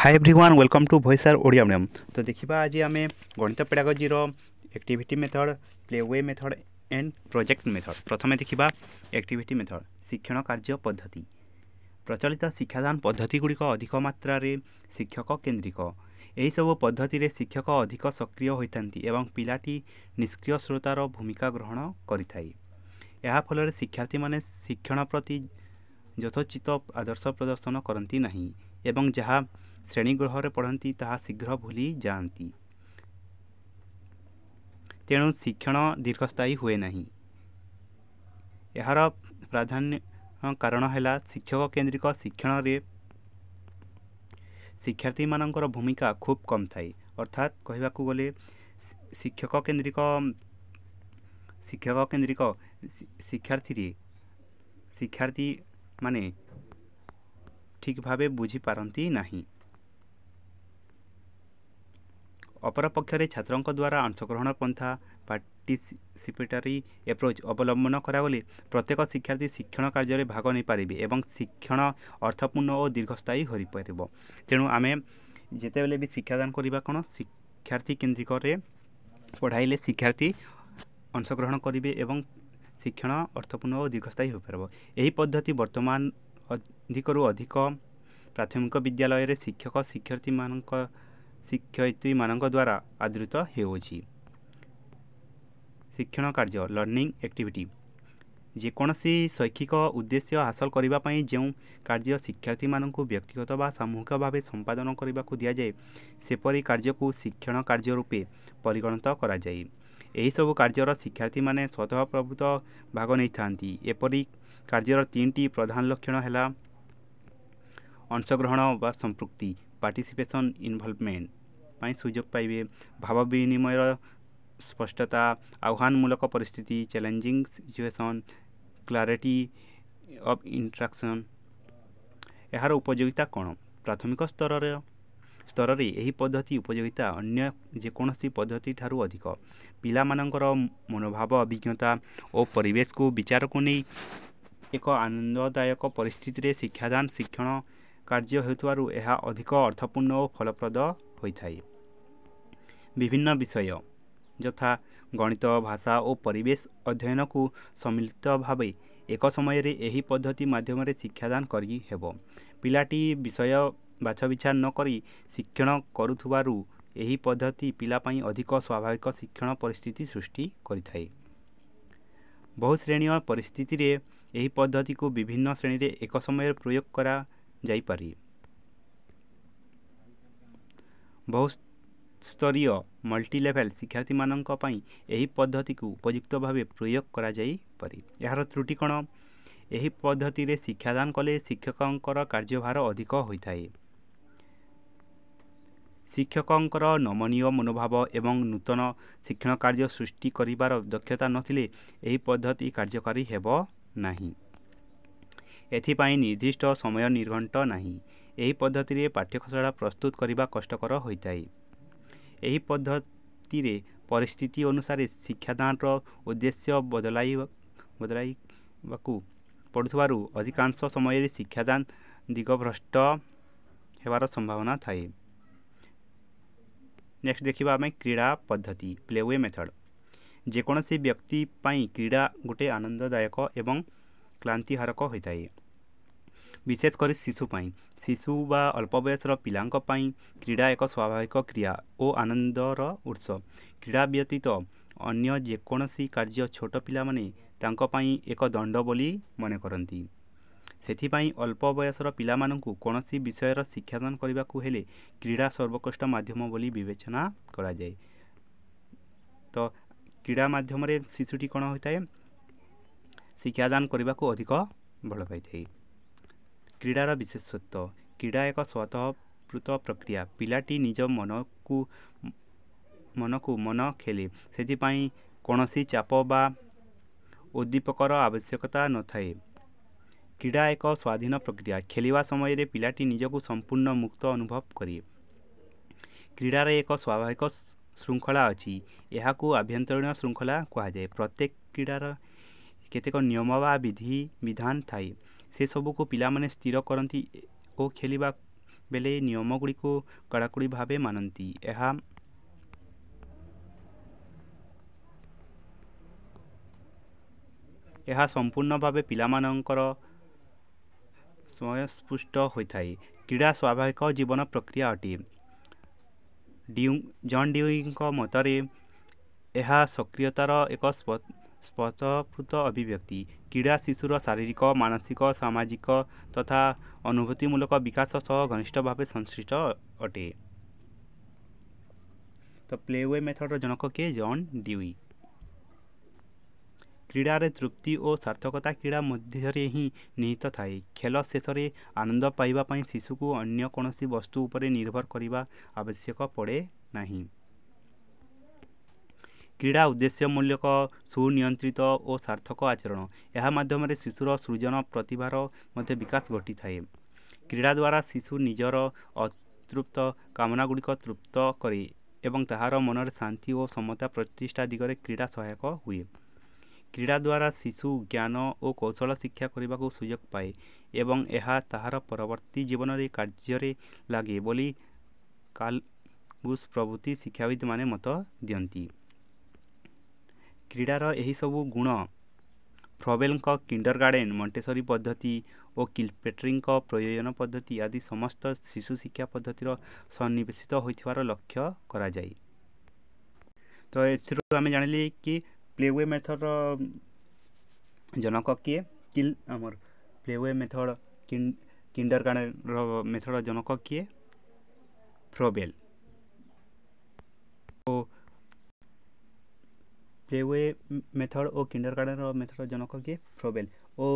Hi everyone welcome to voice R Odia medium. तो देखिबा आज आम गणित pedagogy activity method play way method and project method. प्रथमे देखिबा एक्टिविटी मेथड शिक्षण कार्य पद्धति। प्रचलित शिक्षादान पद्धति गुड़िक अधिक मात्रा रे शिक्षक केन्द्रिक। यही सब पद्धति रे शिक्षक अधिक सक्रिय होता एवं पिलाटी निष्क्रिय श्रोतार भूमिका ग्रहण करिथाई। यह फल शिक्षार्थी माने शिक्षण प्रति यथोचित आदर्श प्रदर्शन करती नहीं एवं जहाँ श्रेणीगृह पढ़ती ताहा शीघ्र भूली जाती। तेणु शिक्षण दीर्घस्थायी हुए नहीं। यार प्राधान्य कारण है शिक्षक केन्द्रिक शिक्षण रे शिक्षार्थी मानकर भूमिका खूब कम थाए। अर्थात कहवाकू गले शिक्षक केन्द्रिक शिक्षार्थी माने ठीक भावे बुझी पारती नहीं। अपर पक्षरे छात्रों द्वारा अंशग्रहण पंथा पार्टिसिपेटरी एप्रोच अवलंबन करागले प्रत्येक शिक्षार्थी शिक्षण कार्य भाग नहीं पारे एवं शिक्षण अर्थपूर्ण और दीर्घस्थायी हो पार। तेणु आम जिते भी शिक्षादान करवा कौन शिक्षार्थी केन्द्रिक पढ़ाइले शिक्षार्थी अंशग्रहण करेंगे एवं शिक्षण अर्थपूर्ण और दीर्घस्थायी हो पार। यही पद्धति वर्तमान अधिकरू अधिक प्राथमिक विद्यालय रे शिक्षक शिक्षयित्री मानक द्वारा आदृत होउछि। शिक्षण कार्य लर्निंग एक्टिविटी जेकोसी शैक्षिक उद्देश्य हासिल करने जो कार्य शिक्षार्थी मानक व्यक्तिगत व सामूहिक भाव संपादन करने को दि जाए सेपरी कार्य को शिक्षण कार्य रूपे परिगणित करा जाए। यही सब कार्यर शिक्षार्थी माने स्वतः प्रभुत्व भाग नहीं थांती। एपरी कार्यर 3टी प्रधान लक्षण है अंशग्रहण व संपृक्ति पार्टिसिपेशन इनवॉल्वमेंट पाई सुजोग पाइबे, भाव विनिमय स्पष्टता, आह्वानमूलक परिस्थिति challenging situation, clarity of interaction. यार उपयोगिता कौन? प्राथमिक स्तर रे यही पद्धति उपयोगिता अन्य जेकोसी पद्धति ठारू अधिक। पिला मानकर मनोभाव अभिज्ञता और परिवेश को विचार को नहीं एक आनंददायक परिस्थिति रे शिक्षादान शिक्षण कार्य हेतुआरु यह अधिक अर्थपूर्ण और फलप्रद होता है। विभिन्न विषय यथा गणित भाषा और परिवेश अध्ययन को सम्मिलित भाव एक समय रे यही पद्धति माध्यम शिक्षादान करी हेबो। पिलाटी विषय बाछ विचार न करी शिक्षण करुथुबारु यही पद्धति पिला पाई अधिक स्वाभाविक शिक्षण परिस्थिति सृष्टि करिथाए। बहुश्रेणीय परिस्थिति रे यही पद्धति को विभिन्न श्रेणी रे एक समय प्रयोग करा जाई पारे। बहुस्तरीय मल्टीलेवल शिक्षार्थी मानक पई यही पद्धति को उपयुक्त भाव प्रयोग करा जाई पारे। यार त्रुटि कौन? यही पद्धति रे शिक्षादान कले शिक्षकंकर कार्यभार अधिक होता है। शिक्षकंकर नमनीय मनोभाव एवं नूतन शिक्षण कार्य सृष्टि करिबार दक्षता नथिले यही पद्धति कार्यकारी हेबो नाही। एथिपाई निर्दिष्ट समय निर्घंट नहीं। यही पद्धति रे पाठ्यशाला प्रस्तुत करने कष्टकर होता है। यही पद्धति रे परिस्थिति अनुसार शिक्षादान उद्देश्य बदलाइबाकू पड़ुथबारु अधिकांश समय शिक्षादान दिगभ्रष्ट हेबार संभावना थाए। नेक्स्ट देखिबा आमे क्रीड़ा पद्धति प्लेवे मेथड। जेकोसी व्यक्ति पाई क्रीड़ा गोटे आनंददायक एवं क्लांतिहारक होता है। विशेषकर शिशु बा अल्प बयसर पिलांक पाई क्रीड़ा एक स्वाभाविक क्रिया और आनंदर उत्स। क्रीड़ा व्यतीत अन्य जेकोसी कार्य छोट पिला माने तांको पाई एक दंड बोली मने करती। सेथिपाई अल्प बयसर पिला मानकु कोनोसी विषयर शिक्षादान करबाकू हेले क्रीड़ा सर्वोत्कृष्ट माध्यम बोली विवेचना करा जाए। तो क्रीड़ा माध्यम रे शिशुटी कौन होता है शिक्षादान करने को अधिक भल पाई। क्रीडार विशेषत्व क्रीड़ा एक स्वतःपूत प्रक्रिया। पिलाटी निज मन को मन खेले सेथिपाई कोनोसी चाप बा उद्दीपकर आवश्यकता न थाए। क्रीड़ा एक स्वाधीन प्रक्रिया। खेलिवा समय रे पिलाटी निजको संपूर्ण मुक्त अनुभव करे। क्रीडार एक स्वाभाविक श्रृंखला अच्छी। यह आभ्यंतरीण श्रृंखला कहुए। प्रत्येक क्रीडार केतेक नियम व विधि विधान थाए। से सबू को पिला माने स्थिर करती और खेलिबा बेले नियमଗୁଡ଼ିକୁ କଡ଼ାକଡ଼ି ଭାବେ ମାନନ୍ତି। ଏହା ସମ୍ପୂର୍ଣ୍ଣ ଭାବେ ପିଲାମାନଙ୍କର ସ୍ୱୟଂସ୍ଫୁଷ୍ଟ ହୋଇଥାଏ। କ୍ରୀଡ଼ା ସ୍ୱାଭାବିକ ଜୀବନ ପ୍ରକ୍ରିୟା ଅଟେ। ଜନ୍ ଡ୍ୟୁଇଙ୍କ ମତରେ ଏହା ସକ୍ରିୟତାର ଏକ ସ୍ୱତଃସ୍ଫୂର୍ତ୍ତ ଅଭିବ୍ୟକ୍ତି। କ୍ରୀଡ଼ା ଶିଶୁର ଶାରୀରିକ, ମାନସିକ, ସାମାଜିକ ତଥା ଅନୁଭୂତିମୂଳକ ବିକାଶ ସହ ଘନିଷ୍ଠ ଭାବେ ସଂଶ୍ଳିଷ୍ଟ ଅଟେ। ତ ପ୍ଲେୱେ ମେଥଡ଼ର ଜନକ କିଏ? ଜନ୍ ଡ୍ୟୁଇ। କ୍ରୀଡ଼ାରେ ତୃପ୍ତି ଓ ସାର୍ଥକତା କ୍ରୀଡ଼ା ମଧ୍ୟରେ ହିଁ ନିହିତ ଥାଏ। ଖେଳ ଶେଷରେ ଆନନ୍ଦ ପାଇବା ପାଇଁ ଶିଶୁକୁ ଅନ୍ୟ କୌଣସି ବସ୍ତୁ ଉପରେ ନିର୍ଭର କରିବା ଆବଶ୍ୟକ ପଡ଼େ ନାହିଁ। କ୍ରୀଡ଼ା ଉଦ୍ଦେଶ୍ୟମୂଳକ, ସୁନିୟନ୍ତ୍ରିତ ଓ ସାର୍ଥକ ଆଚରଣ। ଏହା ମାଧ୍ୟମରେ ଶିଶୁର ସୃଜନ ପ୍ରତିଭାର ମଧ୍ୟ ବିକାଶ ଘଟିଥାଏ। କ୍ରୀଡ଼ା ଦ୍ୱାରା ଶିଶୁ ନିଜର ଅତୃପ୍ତ କାମନାଗୁଡ଼ିକ ତୃପ୍ତ କରେ ଏବଂ ତାହାର ମନରେ ଶାନ୍ତି ଓ ସମତା ପ୍ରତିଷ୍ଠା ଦିଗରେ କ୍ରୀଡ଼ା ସହାୟକ ହୁଏ। କ୍ରୀଡ଼ା ଦ୍ୱାରା ଶିଶୁ ଜ୍ଞାନ ଓ କୌଶଳ ଶିକ୍ଷା କରିବାକୁ ସୁଯୋଗ ପାଏ ଏବଂ ଏହା ତାହାର ପରବର୍ତ୍ତୀ ଜୀବନରେ କାର୍ଯ୍ୟରେ ଲାଗେ ବୋଲି କାର୍ଲ ଗୁସ୍ ପ୍ରଭୃତି ଶିକ୍ଷାବିତ୍ମାନେ ମତ ଦିଅନ୍ତି। କ୍ରୀଡ଼ାର ଏହିସବୁ ଗୁଣ ଫ୍ରବେଲଙ୍କ କିଣ୍ଡରଗାର୍ଟେନ୍, ମଣ୍ଟେସରି ପଦ୍ଧତି ଓ କିଲପେଟ୍ରିଙ୍କ ପ୍ରୟୋଜନ ପଦ୍ଧତି ଆଦି ସମସ୍ତ ଶିଶୁ ଶିକ୍ଷା ପଦ୍ଧତିର ସନ୍ନିବେଶିତ ହୋଇଥିବାର ଲକ୍ଷ୍ୟ କରାଯାଏ। ତ ଏଥିରୁ ଆମେ ଜାଣିଲେ କି ପ୍ଲେୱେ ମେଥଡ଼ର ଜନକ କିଏ? ଆମର ପ୍ଲେୱେ ମେଥଡ଼ କିଣ୍ଡରଗାର୍ଟେନ୍ର ମେଥଡ଼ ଜନକ କିଏ? ଫ୍ରବେଲ। ଓ ପ୍ଲେୱେ ମେଥଡ଼ ଓ କିଣ୍ଡରଗାର୍ଟେନ୍ର ମେଥଡ଼ ଜନକ କିଏ? ଫ୍ରବେଲ। ଓ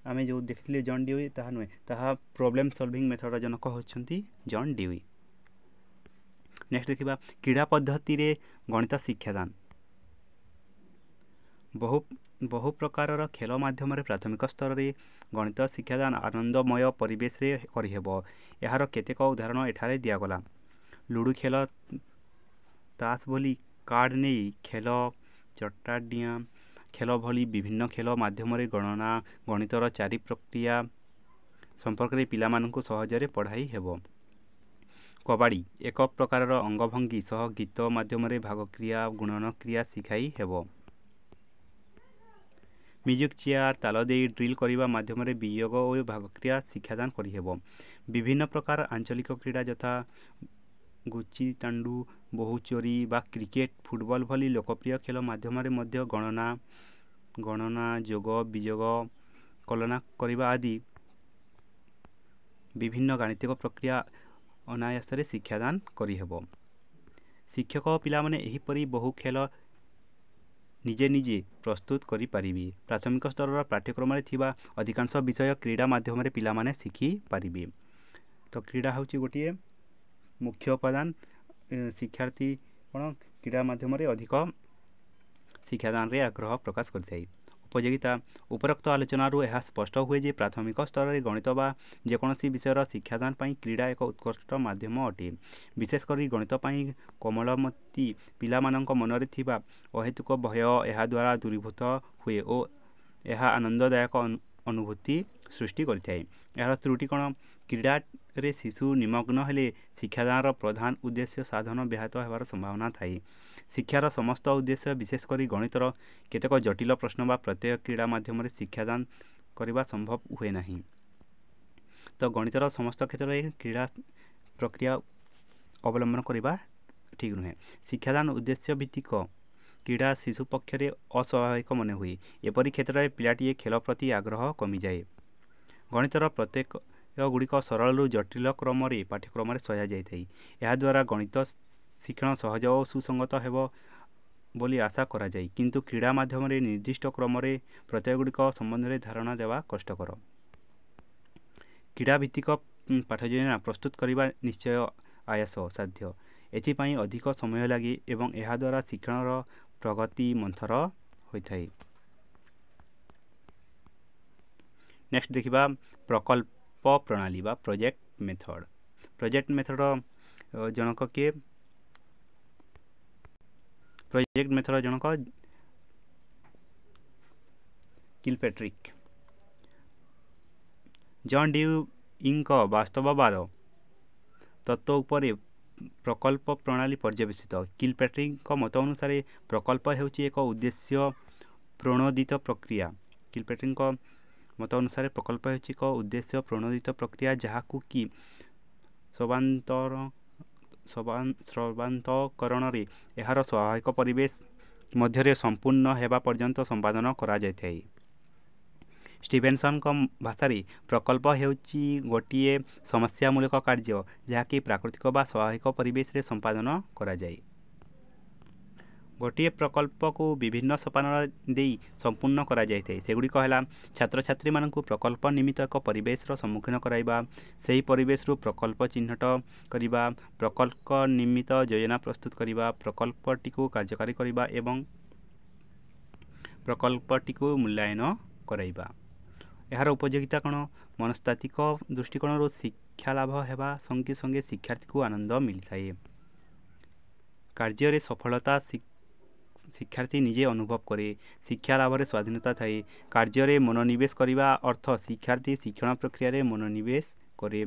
ଆମେ ଯେଉଁ ଦେଖିଥିଲେ ଜନ୍ ଡ୍ୟୁଇ, ତାହା ନୁହେଁ, ତାହା ପ୍ରୋବ୍ଲେମ୍ ସଲଭିଂ ମେଥଡ଼ର ଜନକ ହେଉଛନ୍ତି ଜନ୍ ଡ୍ୟୁଇ। ନେକ୍ସଟ ଦେଖିବା କ୍ରୀଡ଼ା ପଦ୍ଧତିରେ ଗଣିତ ଶିକ୍ଷାଦାନ। ବହୁ ପ୍ରକାରର ଖେଳ ମାଧ୍ୟମରେ ପ୍ରାଥମିକ ସ୍ତରରେ ଗଣିତ ଶିକ୍ଷାଦାନ ଆନନ୍ଦମୟ ପରିବେଶରେ କରିହେବ। ଏହାର କେତେକ ଉଦାହରଣ ଏଠାରେ ଦିଆଗଲା। ଲୁଡ଼ୁ ଖେଳ, ତାସ ଭଳି କାର୍ଡ଼ ନେଇ ଖେଳ, ଚଟାଡିଆଁ ଖେଳ ଭଳି ବିଭିନ୍ନ ଖେଳ ମାଧ୍ୟମରେ ଗଣନା, ଗଣିତର ଚାରି ପ୍ରକ୍ରିୟା ସମ୍ପର୍କରେ ପିଲାମାନଙ୍କୁ ସହଜରେ ପଢ଼ାଇ ହେବ। କବାଡ଼ି ଏକ ପ୍ରକାରର ଅଙ୍ଗଭଙ୍ଗୀ ସହ ଗୀତ ମାଧ୍ୟମରେ ଭାଗକ୍ରିୟା, ଗୁଣନ କ୍ରିୟା ଶିଖାଇ ହେବ। ମ୍ୟୁଜିକ୍ ଚେୟାର ତାଳ ଦେଇ ଡ୍ରିଲ୍ କରିବା ମାଧ୍ୟମରେ ବିଯୋଗ ଓ ଭାଗକ୍ରିୟା ଶିକ୍ଷାଦାନ କରିହେବ। ବିଭିନ୍ନ ପ୍ରକାର ଆଞ୍ଚଳିକ କ୍ରୀଡ଼ା ଯଥା ଗୁଚିତାଣ୍ଡୁ, ବୋହୂଚୋରି ବା କ୍ରିକେଟ, ଫୁଟବଲ ଭଳି ଲୋକପ୍ରିୟ ଖେଳ ମାଧ୍ୟମରେ ମଧ୍ୟ ଗଣନା, ଯୋଗ, ବିଯୋଗ, କଳନା କରିବା ଆଦି ବିଭିନ୍ନ ଗାଣିତିକ ପ୍ରକ୍ରିୟା ଅନାୟାସରେ ଶିକ୍ଷାଦାନ କରିହେବ। ଶିକ୍ଷକ ଓ ପିଲାମାନେ ଏହିପରି ବହୁ ଖେଳ ନିଜେ ପ୍ରସ୍ତୁତ କରିପାରିବେ। ପ୍ରାଥମିକ ସ୍ତରର ପାଠ୍ୟକ୍ରମରେ ଥିବା ଅଧିକାଂଶ ବିଷୟ କ୍ରୀଡ଼ା ମାଧ୍ୟମରେ ପିଲାମାନେ ଶିଖିପାରିବେ। ତ କ୍ରୀଡ଼ା ହେଉଛି ଗୋଟିଏ ମୁଖ୍ୟ ଉପାଦାନ। ଶିକ୍ଷାର୍ଥୀ କ୍ରୀଡ଼ା ମାଧ୍ୟମରେ ଅଧିକ ଶିକ୍ଷାଦାନରେ ଆଗ୍ରହ ପ୍ରକାଶ କରିଥାଏ। ଉପଯୋଗିତା ଉପରୋକ୍ତ ଆଲୋଚନାରୁ ଏହା ସ୍ପଷ୍ଟ ହୁଏ ଯେ ପ୍ରାଥମିକ ସ୍ତରରେ ଗଣିତ ବା ଯେକୌଣସି ବିଷୟର ଶିକ୍ଷାଦାନ ପାଇଁ କ୍ରୀଡ଼ା ଏକ ଉତ୍କୃଷ୍ଟ ମାଧ୍ୟମ ଅଟେ। ବିଶେଷ କରି ଗଣିତ ପାଇଁ କୋମଳମତି ପିଲାମାନଙ୍କ ମନରେ ଥିବା ଅହେତୁକ ଭୟ ଏହାଦ୍ୱାରା ଦୂରୀଭୂତ ହୁଏ ଓ ଏହା ଆନନ୍ଦଦାୟକ ଅନୁଭୂତି ସୃଷ୍ଟି କରିଥାଏ। ଏହାର ତ୍ରୁଟି କ'ଣ? କ୍ରୀଡ଼ାରେ ଶିଶୁ ନିମଗ୍ନ ହେଲେ ଶିକ୍ଷାଦାନର ପ୍ରଧାନ ଉଦ୍ଦେଶ୍ୟ ସାଧନ ବ୍ୟାହତ ହେବାର ସମ୍ଭାବନା ଥାଏ। ଶିକ୍ଷାର ସମସ୍ତ ଉଦ୍ଦେଶ୍ୟ ବିଶେଷ କରି ଗଣିତର କେତେକ ଜଟିଳ ପ୍ରଶ୍ନ ବା ପ୍ରତ୍ୟୟ କ୍ରୀଡ଼ା ମାଧ୍ୟମରେ ଶିକ୍ଷାଦାନ କରିବା ସମ୍ଭବ ହୁଏ ନାହିଁ। ତ ଗଣିତର ସମସ୍ତ କ୍ଷେତ୍ରରେ କ୍ରୀଡ଼ା ପ୍ରକ୍ରିୟା ଅବଲମ୍ବନ କରିବା ଠିକ୍ ନୁହେଁ। ଶିକ୍ଷାଦାନ ଉଦ୍ଦେଶ୍ୟ ଭିତ୍ତିକ କ୍ରୀଡ଼ା ଶିଶୁ ପକ୍ଷରେ ଅସ୍ୱାଭାବିକ ମନେ ହୁଏ। ଏପରି କ୍ଷେତ୍ରରେ ପିଲାଟିଏ ଖେଳ ପ୍ରତି ଆଗ୍ରହ କମିଯାଏ। ଗଣିତର ପ୍ରତ୍ୟୟ ଗୁଡ଼ିକ ସରଳରୁ ଜଟିଳ କ୍ରମରେ ପାଠ୍ୟକ୍ରମରେ ସଜାଯାଇଥାଏ। ଏହାଦ୍ୱାରା ଗଣିତ ଶିକ୍ଷଣ ସହଜ ଓ ସୁସଙ୍ଗତ ହେବ ବୋଲି ଆଶା କରାଯାଏ। କିନ୍ତୁ କ୍ରୀଡ଼ା ମାଧ୍ୟମରେ ନିର୍ଦ୍ଦିଷ୍ଟ କ୍ରମରେ ପ୍ରତ୍ୟୟ ଗୁଡ଼ିକ ସମ୍ବନ୍ଧରେ ଧାରଣା ଦେବା କଷ୍ଟକର। କ୍ରୀଡ଼ା ଭିତ୍ତିକ ପାଠ୍ୟଯୋଜନା ପ୍ରସ୍ତୁତ କରିବା ନିଶ୍ଚୟ ଆୟାସ ସାଧ୍ୟ। ଏଥିପାଇଁ ଅଧିକ ସମୟ ଲାଗେ ଏବଂ ଏହାଦ୍ୱାରା ଶିକ୍ଷଣର ପ୍ରଗତି ମନ୍ଥର ହୋଇଥାଏ। ନେକ୍ସଟ ଦେଖିବା ପ୍ରକଳ୍ପ ପ୍ରଣାଳୀ ବା ପ୍ରୋଜେକ୍ଟ ମେଥଡ଼। ପ୍ରୋଜେକ୍ଟ ମେଥଡ଼ର ଜନକ କିଏ? ପ୍ରୋଜେକ୍ଟ ମେଥଡ଼ର ଜନକ କିଲପେଟ୍ରିକ୍। ଜନ୍ ଡ୍ୟୁଇଙ୍କ ବାସ୍ତବବାଦ ତତ୍ତ୍ୱ ଉପରେ ପ୍ରକଳ୍ପ ପ୍ରଣାଳୀ ପର୍ଯ୍ୟବେସିତ। କିଲପ୍ୟାଟ୍ରିକଙ୍କ ମତ ଅନୁସାରେ ପ୍ରକଳ୍ପ ହେଉଛି ଏକ ଉଦ୍ଦେଶ୍ୟ ପ୍ରଣୋଦିତ ପ୍ରକ୍ରିୟା। କିଲପ୍ୟାଟ୍ରିକଙ୍କ ମତ ଅନୁସାରେ ପ୍ରକଳ୍ପ ହେଉଛି ଏକ ଉଦ୍ଦେଶ୍ୟ ପ୍ରଣୋଦିତ ପ୍ରକ୍ରିୟା ଯାହାକୁ କି ସର୍ବାନ୍ତକରଣରେ ଏହାର ସ୍ୱାଭାବିକ ପରିବେଶ ମଧ୍ୟରେ ସମ୍ପୂର୍ଣ୍ଣ ହେବା ପର୍ଯ୍ୟନ୍ତ ସମ୍ପାଦନ କରାଯାଇଥାଏ। ଷ୍ଟିଭେନସନଙ୍କ ଭାଷାରେ ପ୍ରକଳ୍ପ ହେଉଛି ଗୋଟିଏ ସମସ୍ୟାମୂଳକ କାର୍ଯ୍ୟ ଯାହାକି ପ୍ରାକୃତିକ ବା ସ୍ୱାଭାବିକ ପରିବେଶରେ ସମ୍ପାଦନ କରାଯାଏ। ଗୋଟିଏ ପ୍ରକଳ୍ପକୁ ବିଭିନ୍ନ ସୋପାନ ଦେଇ ସମ୍ପୂର୍ଣ୍ଣ କରାଯାଇଥାଏ। ସେଗୁଡ଼ିକ ହେଲା ଛାତ୍ରଛାତ୍ରୀମାନଙ୍କୁ ପ୍ରକଳ୍ପ ନିମିତ୍ତ ଏକ ପରିବେଶର ସମ୍ମୁଖୀନ କରାଇବା, ସେହି ପରିବେଶରୁ ପ୍ରକଳ୍ପ ଚିହ୍ନଟ କରିବା, ପ୍ରକଳ୍ପ ନିମିତ୍ତ ଯୋଜନା ପ୍ରସ୍ତୁତ କରିବା, ପ୍ରକଳ୍ପଟିକୁ କାର୍ଯ୍ୟକାରୀ କରିବା ଏବଂ ପ୍ରକଳ୍ପଟିକୁ ମୂଲ୍ୟାୟନ କରାଇବା। ଏହାର ଉପଯୋଗିତା କ'ଣ? ମନସ୍ତାତ୍ତ୍ୱିକ ଦୃଷ୍ଟିକୋଣରୁ ଶିକ୍ଷା ଲାଭ ହେବା ସଙ୍ଗେ ସଙ୍ଗେ ଶିକ୍ଷାର୍ଥୀକୁ ଆନନ୍ଦ ମିଳିଥାଏ। କାର୍ଯ୍ୟରେ ସଫଳତା ଶିକ୍ଷାର୍ଥୀ ନିଜେ ଅନୁଭବ କରେ। ଶିକ୍ଷା ଲାଭରେ ସ୍ୱାଧୀନତା ଥାଏ। କାର୍ଯ୍ୟରେ ମନୋନିବେଶ କରିବା ଅର୍ଥ ଶିକ୍ଷାର୍ଥୀ ଶିକ୍ଷଣ ପ୍ରକ୍ରିୟାରେ ମନୋନିବେଶ କରେ।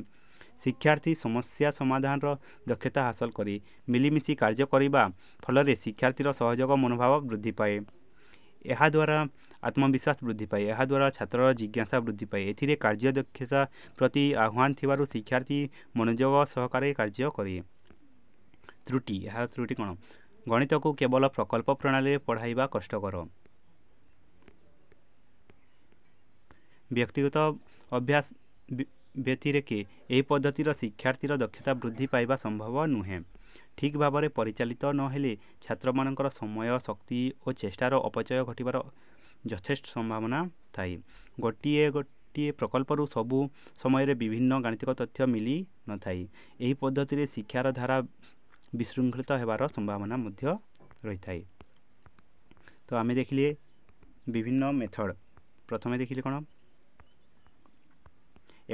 ଶିକ୍ଷାର୍ଥୀ ସମସ୍ୟା ସମାଧାନର ଦକ୍ଷତା ହାସଲ କରେ। ମିଳିମିଶି କାର୍ଯ୍ୟ କରିବା ଫଳରେ ଶିକ୍ଷାର୍ଥୀର ସହଯୋଗ ମନୋଭାବ ବୃଦ୍ଧି ପାଏ। ଏହାଦ୍ୱାରା ଆତ୍ମବିଶ୍ୱାସ ବୃଦ୍ଧି ପାଏ। ଏହାଦ୍ୱାରା ଛାତ୍ରର ଜିଜ୍ଞାସା ବୃଦ୍ଧି ପାଏ। ଏଥିରେ କାର୍ଯ୍ୟ ଦକ୍ଷତା ପ୍ରତି ଆହ୍ୱାନ ଥିବାରୁ ଶିକ୍ଷାର୍ଥୀ ମନୋଯୋଗ ସହକାରେ କାର୍ଯ୍ୟ କରେ। ତ୍ରୁଟି। ଏହାର ତ୍ରୁଟି କ'ଣ? ଗଣିତକୁ କେବଳ ପ୍ରକଳ୍ପ ପ୍ରଣାଳୀରେ ପଢ଼ାଇବା କଷ୍ଟକର। ବ୍ୟକ୍ତିଗତ ଅଭ୍ୟାସ ବ୍ୟତିରେକେ ଏହି ପଦ୍ଧତିର ଶିକ୍ଷାର୍ଥୀର ଦକ୍ଷତା ବୃଦ୍ଧି ପାଇବା ସମ୍ଭବ ନୁହେଁ। ଠିକ୍ ଭାବରେ ପରିଚାଳିତ ନହେଲେ ଛାତ୍ରମାନଙ୍କର ସମୟ, ଶକ୍ତି ଓ ଚେଷ୍ଟାର ଅପଚୟ ଘଟିବାର ଯଥେଷ୍ଟ ସମ୍ଭାବନା ଥାଏ। ଗୋଟିଏ ପ୍ରକଳ୍ପରୁ ସବୁ ସମୟରେ ବିଭିନ୍ନ ଗାଣିତିକ ତଥ୍ୟ ମିଳି ନଥାଏ। ଏହି ପଦ୍ଧତିରେ ଶିକ୍ଷାର ଧାରା ବିଶୃଙ୍ଖଳିତ ହେବାର ସମ୍ଭାବନା ମଧ୍ୟ ରହିଥାଏ। ତ ଆମେ ଦେଖିଲେ ବିଭିନ୍ନ ମେଥଡ଼। ପ୍ରଥମେ ଦେଖିଲେ କ'ଣ?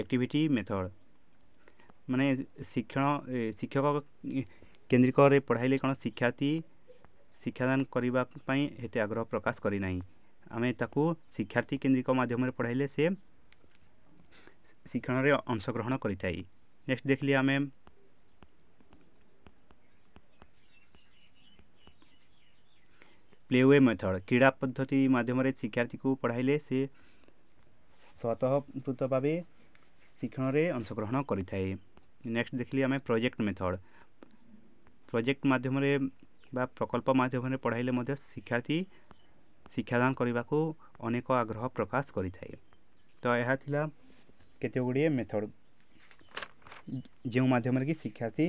ଆକ୍ଟିଭିଟି ମେଥଡ଼, ମାନେ ଶିକ୍ଷକ କେନ୍ଦ୍ରିକରେ ପଢ଼ାଇଲେ କ'ଣ ଶିକ୍ଷାର୍ଥୀ ଶିକ୍ଷାଦାନ କରିବା ପାଇଁ ଏତେ ଆଗ୍ରହ ପ୍ରକାଶ କରିନାହିଁ। ଆମେ ତାକୁ ଶିକ୍ଷାର୍ଥୀ କେନ୍ଦ୍ରିକ ମାଧ୍ୟମରେ ପଢ଼ାଇଲେ ସେ ଶିକ୍ଷଣରେ ଅଂଶଗ୍ରହଣ କରିଥାଏ। ନେକ୍ସଟ ଦେଖିଲେ ଆମେ ପ୍ଲେୱେ ମେଥଡ଼। କ୍ରୀଡ଼ା ପଦ୍ଧତି ମାଧ୍ୟମରେ ଶିକ୍ଷାର୍ଥୀକୁ ପଢ଼ାଇଲେ ସେ ସ୍ୱତଃସ୍ଫୂର୍ତ୍ତ ଭାବେ ଶିକ୍ଷଣରେ ଅଂଶଗ୍ରହଣ କରିଥାଏ। ନେକ୍ସଟ ଦେଖିଲେ ଆମେ ପ୍ରୋଜେକ୍ଟ ମେଥଡ଼। ପ୍ରୋଜେକ୍ଟ ମାଧ୍ୟମରେ ବା ପ୍ରକଳ୍ପ ମାଧ୍ୟମରେ ପଢ଼ାଇଲେ ମଧ୍ୟ ଶିକ୍ଷାର୍ଥୀ ଶିକ୍ଷାଦାନ କରିବାକୁ ଅନେକ ଆଗ୍ରହ ପ୍ରକାଶ କରିଥାଏ। ତ ଏହା ଥିଲା କେତେଗୁଡ଼ିଏ ମେଥଡ଼ ଯେଉଁ ମାଧ୍ୟମରେ କି ଶିକ୍ଷାର୍ଥୀ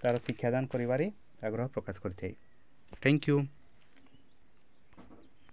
ତା'ର ଶିକ୍ଷାଦାନ କରିବାରେ ଆଗ୍ରହ ପ୍ରକାଶ କରିଥାଏ। Thank you.